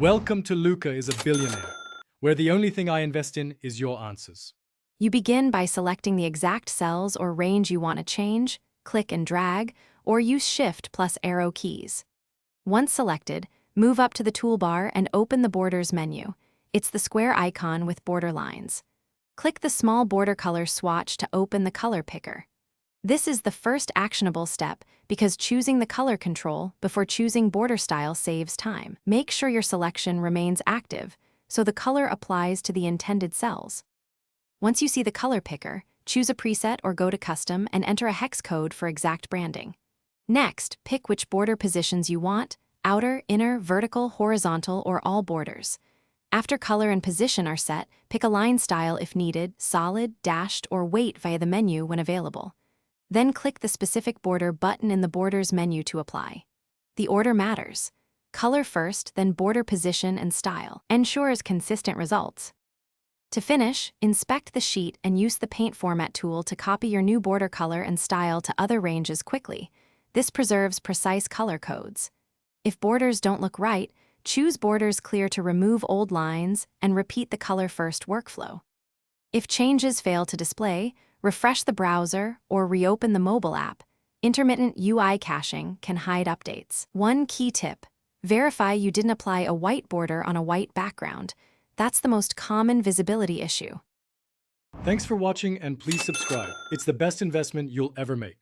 Welcome to Luca is a Billionaire, where the only thing I invest in is your answers. You begin by selecting the exact cells or range you want to change, click and drag, or use Shift plus arrow keys. Once selected, move up to the toolbar and open the Borders menu. It's the square icon with border lines. Click the small border color swatch to open the color picker. This is the first actionable step because choosing the color control before choosing border style saves time. Make sure your selection remains active so the color applies to the intended cells. Once you see the color picker, choose a preset or go to Custom and enter a hex code for exact branding. Next, pick which border positions you want: outer, inner, vertical, horizontal, or all borders. After color and position are set, pick a line style if needed, solid, dashed, or weight via the menu when available. Then click the specific border button in the Borders menu to apply. The order matters. Color first, then border position and style. Ensures consistent results. To finish, inspect the sheet and use the Paint Format tool to copy your new border color and style to other ranges quickly. This preserves precise color codes. If borders don't look right, choose Borders Clear to remove old lines and repeat the color first workflow. If changes fail to display, refresh the browser or reopen the mobile app. Intermittent UI caching can hide updates. One key tip: verify you didn't apply a white border on a white background. That's the most common visibility issue. Thanks for watching and please subscribe. It's the best investment you'll ever make.